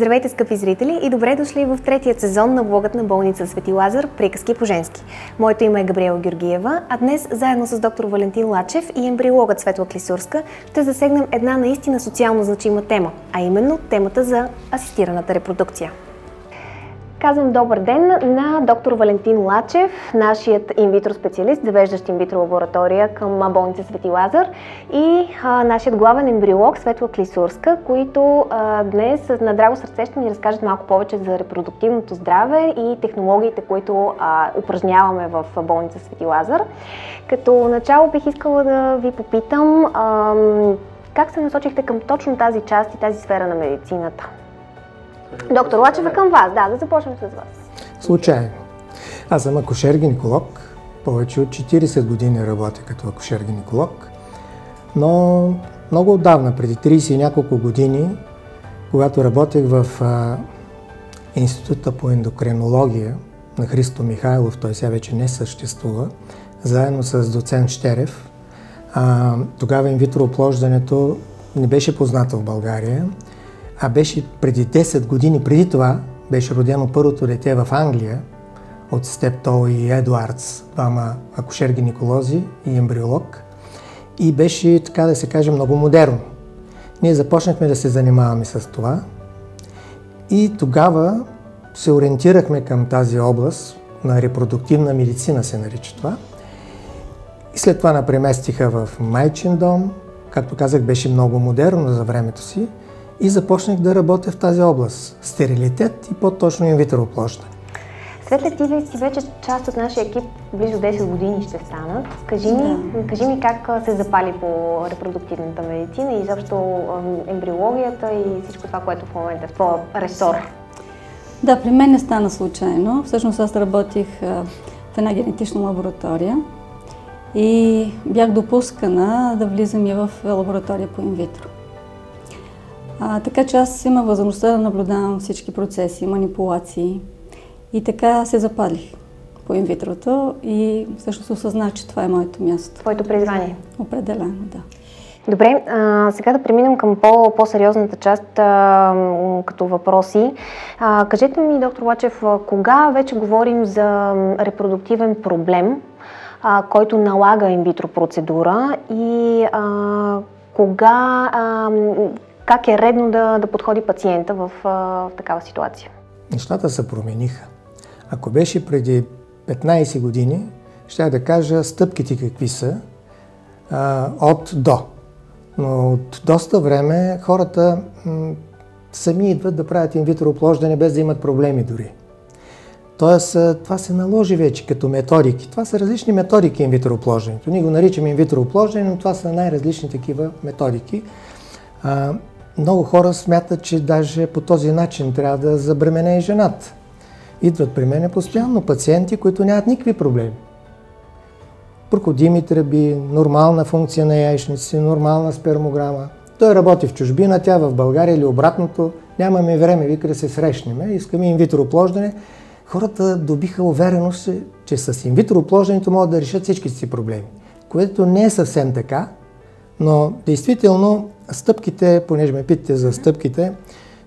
Здравейте, скъпи зрители, и добре дошли в третият сезон на влогът на болница Свети Лазар "Приказки по женски". Моето име е Габриела Георгиева, а днес заедно с доктор Валентин Лачев и ембриологът Светла Клисурска ще засегнем една наистина социално значима тема, а именно темата за асистираната репродукция. Казвам добър ден на доктор Валентин Лачев, нашият инвитро специалист, завеждащ инвитро лаборатория към болница Свети Лазар, и нашият главен ембриолог Светла Клисурска, които днес на драго сърце ще ни разкажат малко повече за репродуктивното здраве и технологиите, които упражняваме в болница Свети Лазар. Като начало бих искала да ви попитам как се насочихте към точно тази част и тази сфера на медицината? Доктор Лачев, е към вас. Да започнем с вас. Случайно. Аз съм акушер-гинеколог. Повече от 40 години работя като акушер-гинеколог. Но много отдавна, преди 30 и няколко години, когато работех в Института по ендокринология на Христо Михайлов, той сега вече не съществува, заедно с доцент Щерев, тогава инвитро оплождането не беше познато в България, а беше преди 10 години. Преди това беше родено първото дете в Англия от Стептол и Едуардс, двама акушер-гинеколози и ембриолог. И беше, така да се каже, много модерно. Ние започнахме да се занимаваме с това и тогава се ориентирахме към тази област на репродуктивна медицина, се нарича това. И след това напреместиха в майчин дом. Както казах, беше много модерно за времето си. И започнах да работя в тази област. Стерилитет и по-точно инвитро оплождане. Светла, ти си вече част от нашия екип, близо 10 години ще станат. Кажи ми как се запали по репродуктивната медицина и изобщо ембриологията и всичко това, което в момента е в твоя ресор. Да, при мен не стана случайно. Всъщност аз работих в една генетична лаборатория и бях допускана да влизам и в лаборатория по инвитро. Така че аз имах възможността да наблюдавам всички процеси, манипулации и така се запалих по инвитрото и всъщност осъзнах, че това е моето място. Твоето призвание? Определено, да. Добре, сега да преминем към по-сериозната част като въпроси. Кажете ми, доктор Лачев, кога вече говорим за репродуктивен проблем, който налага инвитро процедура и как е редно да подходи пациента в такава ситуация? Нещата се промениха. Ако беше преди 15 години, ще да кажа стъпките какви са от до. Но от доста време хората сами идват да правят инвитро оплождане без да имат проблеми дори. Тоест, това се наложи вече като методики. Това са различни методики инвитро оплождането. Ние го наричаме инвитро оплождане, но това са най-различни такива методики. Много хора смятат, че даже по този начин трябва да забремене и жената. Идват при мен постоянно пациенти, които нямат никакви проблеми. Проходими тръби, нормална функция на яйчници, нормална спермограма. Той работи в чужбина, тя в България или обратното. Нямаме време, вика, да се срещнем. Искаме инвитро оплождане. Хората добиха увереност, че с инвитро оплождането могат да решат всички си проблеми. Което не е съвсем така, но действително стъпките, понеже ме питате за стъпките,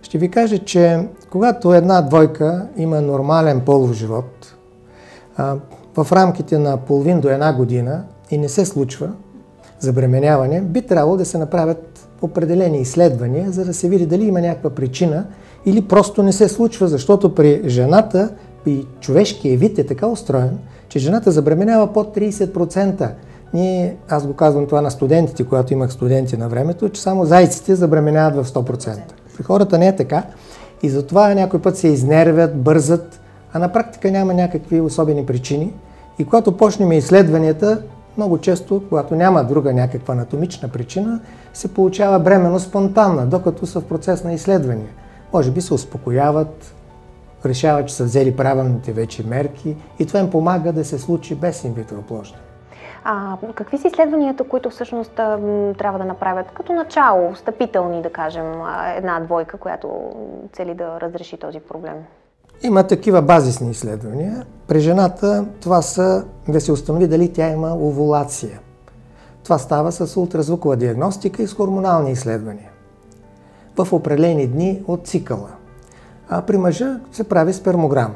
ще ви кажа, че когато една двойка има нормален полов живот, в рамките на половин до една година и не се случва забременяване, би трябвало да се направят определени изследвания, за да се види дали има някаква причина или просто не се случва, защото при жената, при човешкия вид е така устроен, че жената забременява под 30%. Аз го казвам това на студентите, когато имах студенти на времето, че само зайците забременяват в 100%. При хората не е така и затова някой път се изнервят, бързат, а на практика няма някакви особени причини. И когато почнем изследванията, много често, когато няма друга някаква анатомична причина, се получава бременност спонтанна, докато са в процес на изследвания. Може би се успокояват, решават, че са взели правилните вече мерки и това им помага да се случи без инвитро оплождане. Какви са изследванията, които всъщност трябва да направят като начало, встъпителни, да кажем, една двойка, която цели да разреши този проблем? Има такива базисни изследвания. При жената това са да се установи дали тя има овулация. Това става с ултразвукова диагностика и с хормонални изследвания в определени дни от цикъла. а при мъжа се прави спермограма.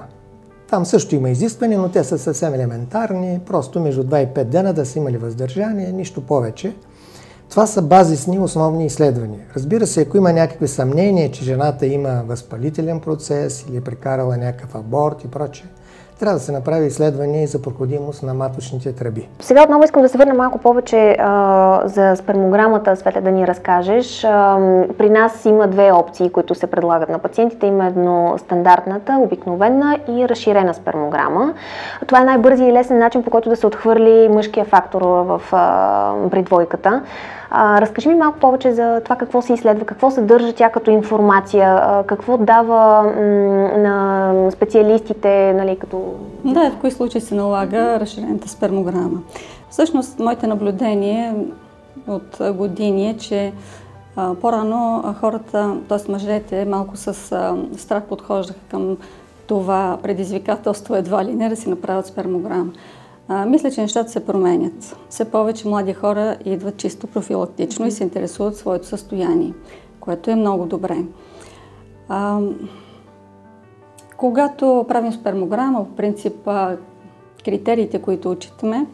Там също има изисквания, но те са съвсем елементарни, просто между 2 и 5 дена да са имали въздържание, нищо повече. Това са базисни основни изследвания. Разбира се, ако има някакви съмнения, че жената има възпалителен процес или е прекарала някакъв аборт и прочее, трябва да се направи изследване и за проходимост на маточните тръби. Сега отново искам да се върна малко повече за спермограмата, Светле, да ни разкажеш. При нас има две опции, които се предлагат на пациентите. Има едно стандартната, обикновена и разширена спермограма. Това е най-бързият и лесен начин, по който да се отхвърли мъжкия фактор при двойката. Разкажи ми малко повече за това какво се изследва, какво съдържа тя като информация, какво дава на специалистите, нали, като... Да, в кои случаи се налага разширената спермограма. Всъщност, моите наблюдение от години е, че по-рано хората, т.е. мъжете, малко с страх подхождаха към това предизвикателство едва ли не да си направят спермограма. Мисля, че нещата се променят. Все повече млади хора идват чисто профилактично и се интересуват своето състояние, което е много добре. Когато правим спермограма, в принцип критериите, които отчитаме,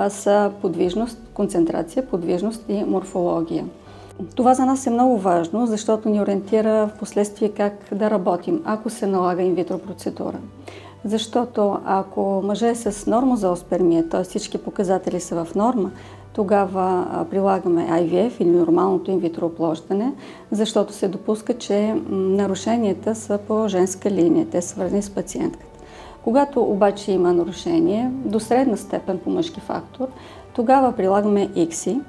са подвижност, концентрация, подвижност и морфология. Това за нас е много важно, защото ни ориентира в последствие как да работим, ако се налага инвитро процедура. Защото ако мъжът е с нормозооспермия, т.е. всички показатели са в норма, тогава прилагаме IVF или нормалното инвитро оплождане, защото се допуска, че нарушенията са по женска линия, те са свързани с пациентката. Когато обаче има нарушение до средна степен по мъжки фактор, тогава прилагаме ICSI,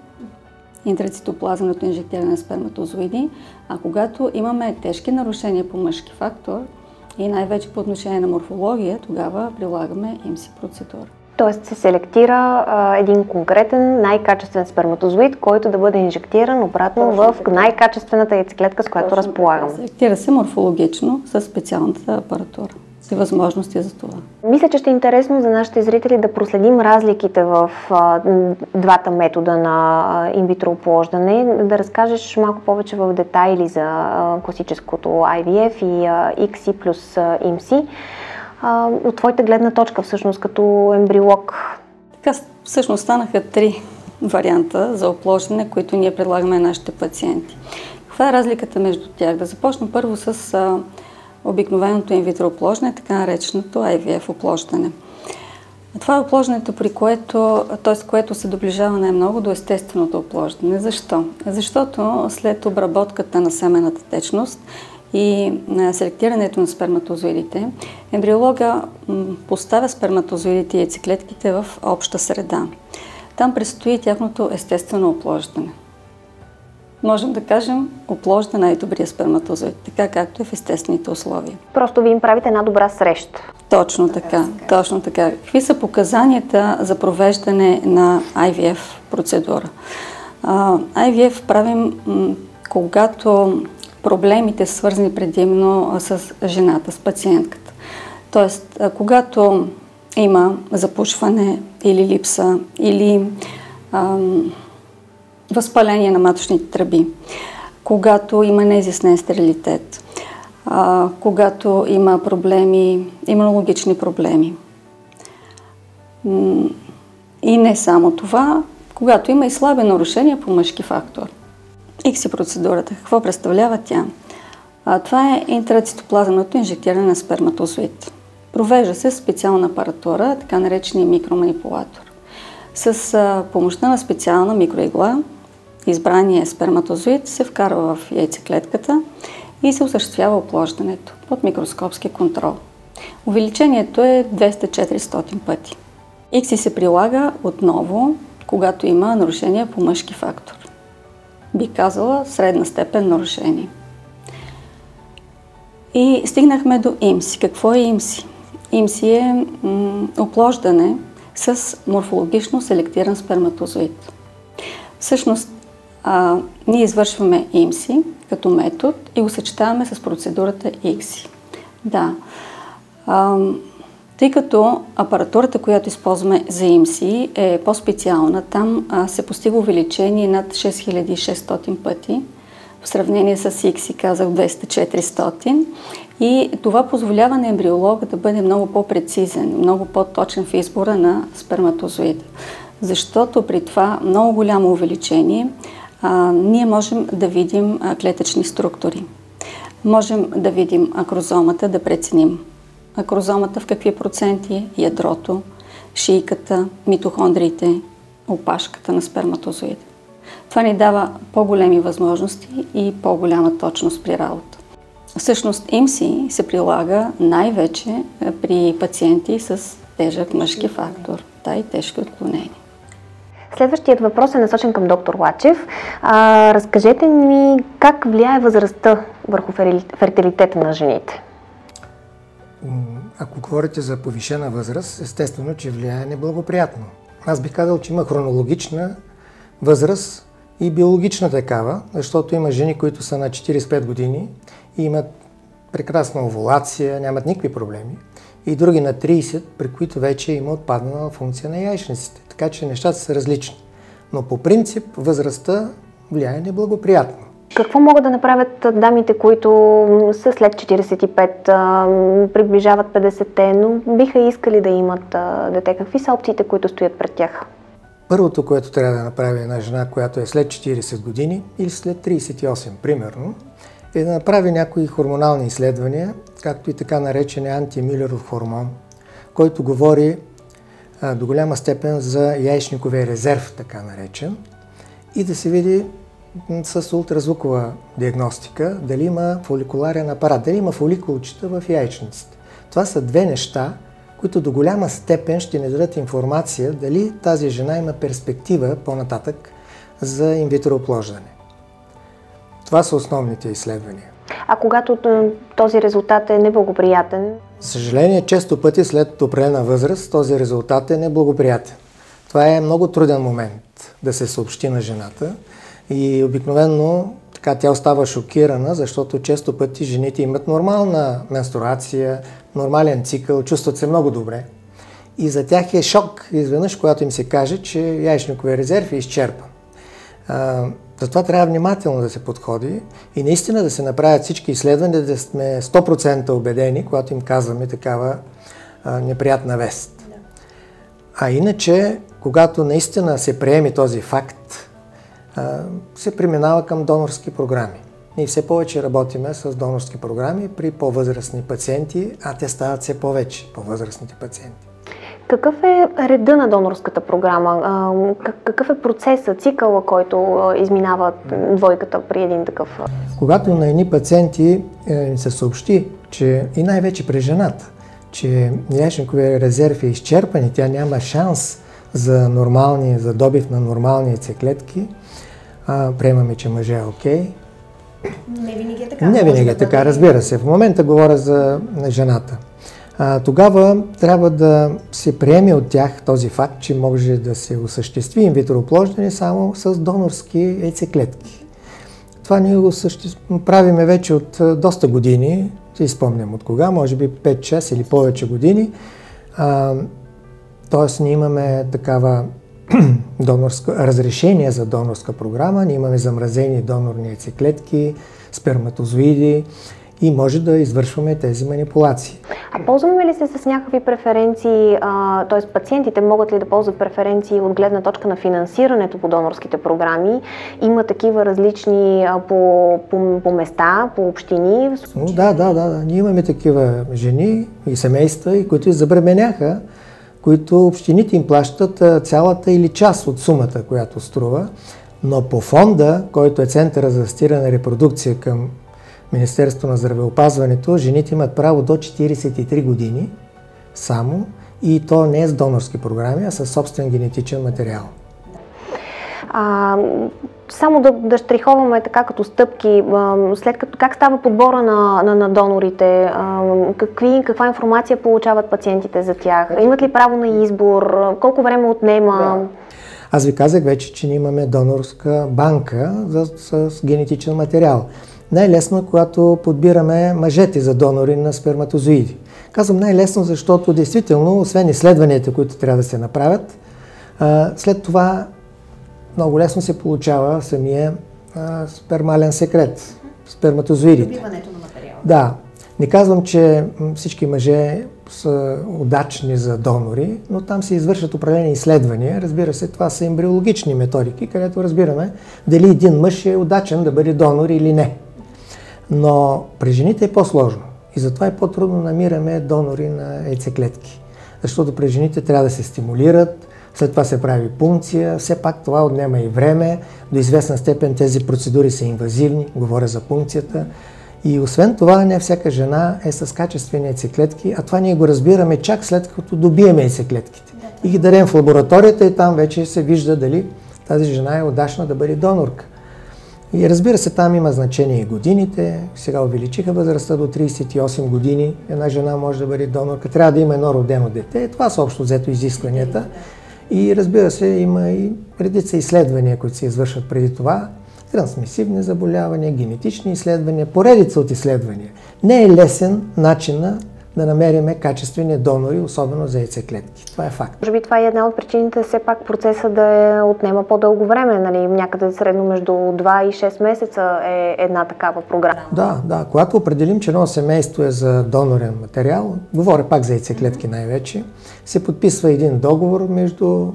интрацитоплазменото инжектиране на сперматозоиди, а когато имаме тежки нарушения по мъжки фактор и най-вече по отношение на морфология, тогава прилагаме IMSI процедура. Тоест се селектира един конкретен, най-качествен сперматозоид, който да бъде инжектиран обратно в най-качествената яйцеклетка, с която разполагаме. Селектира се морфологично с специалната апаратура и възможности за това. Мисля, че ще е интересно за нашите зрители да проследим разликите в двата метода на инвитро оплождане, да разкажеш малко повече в детайли за класическото IVF и ICSI плюс IMSI. От твоята гледна точка, всъщност, като ембриолог? Така, всъщност станаха 3 варианта за оплождане, които ние предлагаме на нашите пациенти. Каква е разликата между тях? Да започна първо с обикновеното инвитро оплождане, така нареченото IVF оплождане. Това е оплождането, което се доближава най-много до естественото оплождане. Защо? Защото след обработката на семената течност и селектирането на сперматозоидите, ембриолога поставя сперматозоидите и яйцеклетките в обща среда. Там предстои тяхното естествено оплождане. Можем да кажем, опложда най-добрия сперматозоид, така както е в естествените условия. Просто ви им правите една добра среща. Точно така, точно така. Какви са показанията за провеждане на IVF процедура? IVF правим, когато проблемите са свързани предимно с жената, с пациентката. Тоест, когато има запушване или липса, или възпаление на маточните тръби, когато има неизяснен стерилитет, когато има проблеми, имунологични проблеми. И не само това, когато има и слаби нарушения по мъжки фактор. ICSI процедурата, какво представлява тя? Това е интрацитоплазменото инжектиране на сперматозоид. Провежда се специална апаратура, така наречения микроманипулатор. С помощта на специална микроигла, избрания сперматозоид се вкарва в яйцеклетката и се осъществява оплождането под микроскопски контрол. Увеличението е 200-400 пъти. ICSI се прилага отново, когато има нарушение по мъжки фактор. Би казала средна степен нарушение. И стигнахме до IMSI. Какво е IMSI? IMSI е оплождане с морфологично селектиран сперматозоид. Всъщност, ние извършваме IMSI като метод и го съчетаваме с процедурата ICSI. Да. Тъй като апаратурата, която използваме за IMSI е по-специална, там се постига увеличение над 6600 пъти, в сравнение с ICSI казах 200-400, И това позволява на ембриолога да бъде много по-прецизен, много по-точен в избора на сперматозоида. Защото при това много голямо увеличение ние можем да видим клетъчни структури. Можем да видим акрозомата, да преценим акрозомата в какви проценти, ядрото, шийката, митохондриите, опашката на сперматозоида. Това ни дава по-големи възможности и по-голяма точност при работа. Всъщност IMSI се прилага най-вече при пациенти с тежък мъжки фактор, и тежки отклонения. Следващият въпрос е насочен към доктор Лачев. Разкажете ми как влияе възрастта върху фертилитета на жените? Ако говорите за повишена възраст, естествено, че влияе неблагоприятно. Аз бих казал, че има хронологична възраст и биологична такава, защото има жени, които са на 45 години и имат прекрасна овулация, нямат никакви проблеми, и други на 30, при които вече има отпаднала функция на яйчниците. Така че нещата са различни. Но по принцип възрастта влияе неблагоприятно. Какво могат да направят дамите, които са след 45, приближават 50-те, но биха искали да имат дете? Какви са опциите, които стоят пред тях? Първото, което трябва да направи една жена, която е след 40 години или след 38, примерно, е да направи някои хормонални изследвания, както и така наречения антимюлеров хормон, който говори до голяма степен за яйчниковия резерв, така наречен, и да се види с ултразвукова диагностика дали има фоликуларен апарат, дали има фоликулчета в яйчниците. Това са две неща, които до голяма степен ще ни дадат информация дали тази жена има перспектива по-нататък за инвитро оплождане. Това са основните изследвания. А когато този резултат е неблагоприятен? За съжаление, често пъти след определена възраст този резултат е неблагоприятен. Това е много труден момент да се съобщи на жената и обикновено така тя остава шокирана, защото често пъти жените имат нормална менструация, нормален цикъл, чувстват се много добре. И за тях е шок изведнъж, когато им се каже, че яйчниковия резерв е изчерпан. Затова трябва внимателно да се подходи и наистина да се направят всички изследвания, да сме 100% убедени, когато им казваме такава неприятна вест. А иначе, когато наистина се приеме този факт, се преминава към донорски програми. Ние все повече работиме с донорски програми при по-възрастни пациенти, а те стават все повече по-възрастните пациенти. Какъв е реда на донорската програма? Какъв е процесът, цикъла, който изминава двойката при един такъв? Когато на едни пациенти им се съобщи, че и най-вече при жената, че яйчниковия резерв е изчерпан и тя няма шанс за добив на нормални яйцеклетки, приемаме, че мъжа е окей. Не винаги е така. Не винаги е така, разбира се. В момента говоря за жената. Тогава трябва да се приеме от тях този факт, че може да се осъществи инвитро оплождане само с донорски яйцеклетки. Това ние го правиме вече от доста години, си спомням от кога, може би 5-6 или повече години. Тоест ние имаме такава разрешение за донорска програма, ние имаме замразени донорни яйцеклетки, сперматозоиди и може да извършваме тези манипулации. А ползваме ли се с някакви преференции, т.е. пациентите могат ли да ползват преференции от гледна точка на финансирането по донорските програми? Има такива различни по места, по общини? Да. Ние имаме такива жени и семейства, които забременяха, които общините им плащат цялата или част от сумата, която струва, но по фонда, който е Центъра за асистирана репродукция към Министерството на здравеопазването, жените имат право до 43 години само и то не е с донорски програми, а с собствен генетичен материал. Само да щриховаме така като стъпки, как става подбора на донорите, каква информация получават пациентите за тях, имат ли право на избор, колко време отнема? Аз ви казах вече, че ние имаме донорска банка с генетичен материал. Най-лесно е, когато подбираме мъжете за донори на сперматозоиди. Казвам най-лесно, защото действително, освен изследванията, които трябва да се направят, след това много лесно се получава самия спермален секрет, сперматозоидите. Добиването на материала. Да. Не казвам, че всички мъже са удачни за донори, но там се извършват определени изследвания. Разбира се, това са ембриологични методики, където разбираме дали един мъж е удачен да бъде донор или не. Но при жените е по-сложно и затова е по-трудно намираме донори на яйцеклетки. Защото при жените трябва да се стимулират, след това се прави пункция, все пак това отнема и време, до известна степен тези процедури са инвазивни, говоря за пункцията. И освен това, не всяка жена е с качествени яйцеклетки, а това ние го разбираме чак след като добием яйцеклетките. И ги дадем в лабораторията и там вече се вижда дали тази жена е удачна да бъде донорка. И разбира се, там има значение и годините. Сега увеличиха възрастта до 38 години. Една жена може да бъде донорка. Трябва да има едно родено дете. Това са общо взето изискванията. И разбира се, има и редица изследвания, които се извършват преди това. Трансмисивни заболявания, генетични изследвания, поредица от изследвания. Не е лесен начинът да намериме качествени донори, особено за яйцеклетки. Това е факт. Може би това е една от причините все пак процеса да отнема по-дълго време, нали? Някъде средно между 2 и 6 месеца е една такава програма. Да. Когато определим, че едно семейство е за донорен материал, говоря пак за яйцеклетки най-вече, се подписва един договор между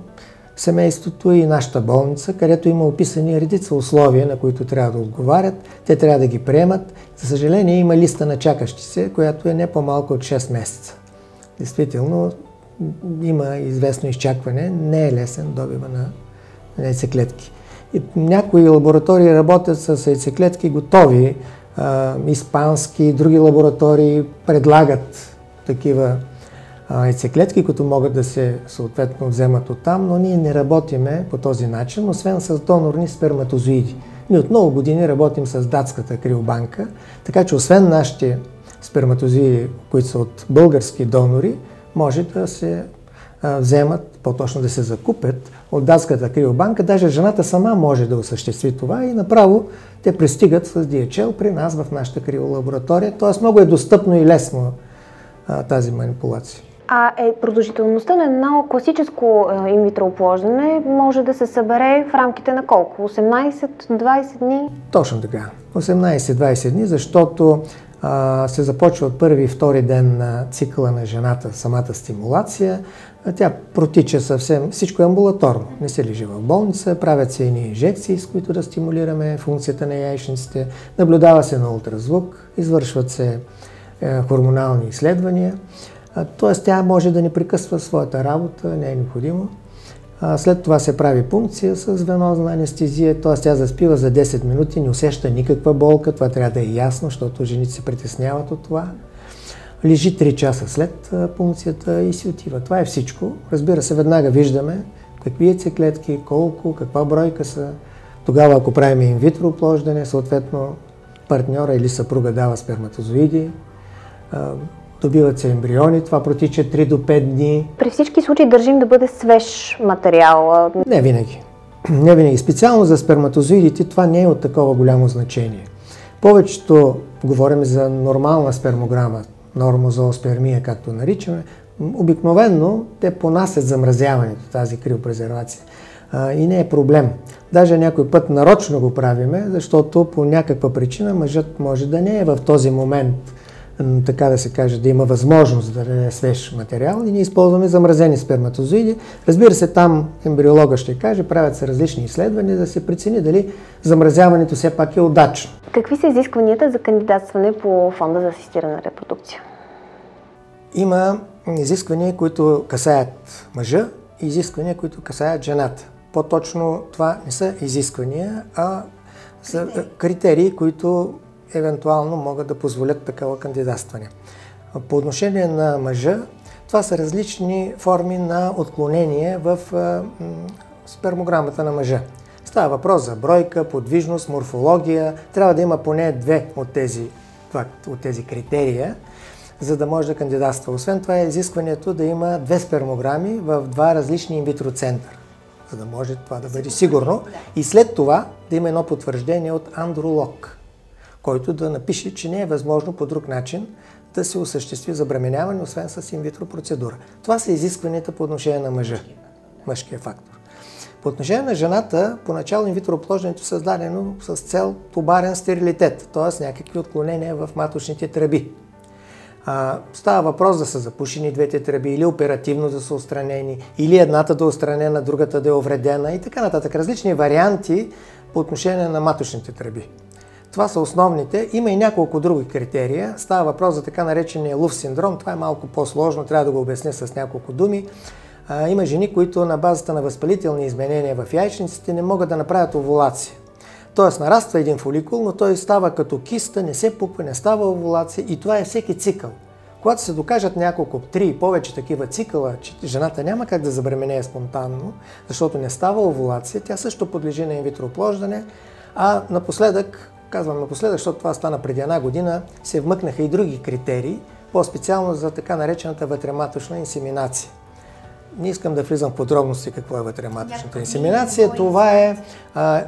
семейството и нашата болница, където има описани редица условия, на които трябва да отговарят. Те трябва да ги приемат. За съжаление, има листа на чакащи се, която е не по-малко от 6 месеца. Действително, има известно изчакване. Не е лесен добива на яйцеклетки. И някои лаборатории работят с яйцеклетки готови. Испански, други лаборатории предлагат такива яйцеклетки, които могат да се съответно вземат оттам, но ние не работиме по този начин, освен с донорни сперматозоиди. Ние от много години работим с датската криобанка, така че освен нашите сперматозоиди, които са от български донори, може да се вземат, по-точно да се закупят от датската криобанка. Даже жената сама може да осъществи това и направо те пристигат с DHL при нас в нашата криолаборатория. Тоест много е достъпно и лесно тази манипулация. Продължителността на едно класическо инвитро оплождане може да се събере в рамките на колко? 18-20 дни? Точно така. 18-20 дни, защото се започва от първи и втори ден на цикъла на жената, самата стимулация. Тя протича съвсем, всичко е амбулаторно. Не се лежи в болница, правят се едни инжекции, с които да стимулираме функцията на яйчниците, наблюдава се на ултразвук, извършват се хормонални изследвания. Т.е. тя може да не прекъсва своята работа, не е необходимо. След това се прави пункция с венозна анестезия, т.е. тя заспива за 10 минути, не усеща никаква болка, това трябва да е ясно, защото жените се притесняват от това. Лежи 3 часа след пункцията и си отива. Това е всичко. Разбира се, веднага виждаме какви яйцеклетки, колко, каква бройка са. Тогава, ако правим инвитро оплождане, съответно партньора или съпруга дава сперматозоиди, добиват се ембриони, това протича 3 до 5 дни. При всички случаи държим да бъде свеж материал? Не винаги. Не винаги. Специално за сперматозоидите това не е от такова голямо значение. Повечето, говорим за нормална спермограма, нормозооспермия, както наричаме, обикновенно те понасят замразяването, тази криопрезервация. И не е проблем. Даже някой път нарочно го правиме, защото по някаква причина мъжът може да не е в този момент, така да се каже, да има възможност да даде свеж материал и ние използваме замразени сперматозоиди. Разбира се, там ембриолога ще каже, правят се различни изследвания, да се прецени дали замразяването все пак е удачно. Какви са изискванията за кандидатстване по фонда за асистирана репродукция? Има изисквания, които касаят мъжа и изисквания, които касаят жената. По-точно това не са изисквания, а са критерии, които евентуално могат да позволят такава кандидатстване. По отношение на мъжа, това са различни форми на отклонение в спермограмата на мъжа. Става въпрос за бройка, подвижност, морфология. Трябва да има поне 2 от тези критерия, за да може да кандидатства. Освен това е изискването да има 2 спермограми в 2 различни инвитро центъра, за да може това да бъде сигурно. И след това да има едно потвърждение от андролог, който да напише, че не е възможно по друг начин да се осъществи забременяване, освен с инвитро процедура. Това са изискванията по отношение на мъжа, мъжкия фактор. По отношение на жената, поначало инвитро оплождането е създадено с цел тубарен стерилитет, т.е. някакви отклонения в маточните тръби. Става въпрос да са запушени двете тръби или оперативно да са отстранени, или едната да е отстранена, другата да е увредена и така нататък. Различни варианти по отношение на маточните тръби. Това са основните. Има и няколко други критерия. Става въпрос за така наречения Лув синдром. Това е малко по-сложно, трябва да го обясня с няколко думи. Има жени, които на базата на възпалителни изменения в яйчниците не могат да направят овулация. Тоест нараства един фоликул, но той става като киста, не се пупва, не става овулация и това е всеки цикъл. Когато се докажат няколко, 3 и повече такива цикъла, че жената няма как да забременее спонтанно, защото не става овулация, тя също подлежи на инвитро оплождане, а напоследък, казвам напоследък, защото това стана преди една година, се вмъкнаха и други критерии, по-специално за така наречената вътрематочна инсеминация. Не искам да влизам в подробности какво е вътрематочната инсеминация. Това е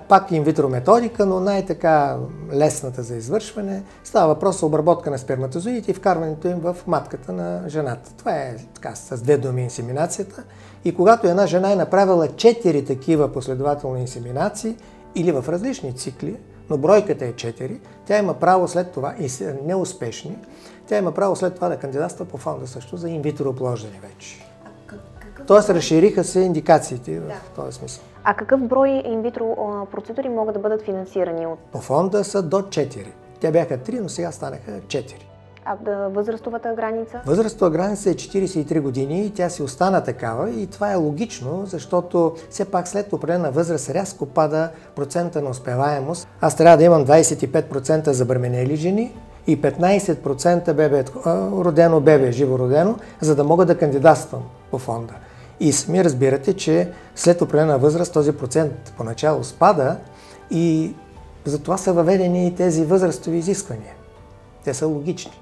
пак инвитро методика, но най-така лесната за извършване. Става въпрос за обработка на сперматозоидите и вкарването им в матката на жената. Това е така с две думи инсеминацията. И когато една жена е направила 4 такива последователни инсеминации или в различни цикли, но бройката е 4, тя има право след това, и са неуспешни, тя има право след това да кандидатства по фонда също за инвитро оплождане вече. Тоест разшириха се индикациите в този смисъл. А какъв брой инвитро процедури могат да бъдат финансирани от? По фонда са до 4. Те бяха 3, но сега станаха 4. А възрастовата граница? Възрастова граница е 43 години и тя си остана такава и това е логично, защото все пак след определена възраст рязко пада процента на успеваемост. Аз трябва да имам 25% забременели жени и 15% бебе, родено бебе, живородено, за да мога да кандидатствам по фонда. И сами разбирате, че след определена възраст този процент поначало спада и затова са въведени и тези възрастови изисквания. Те са логични.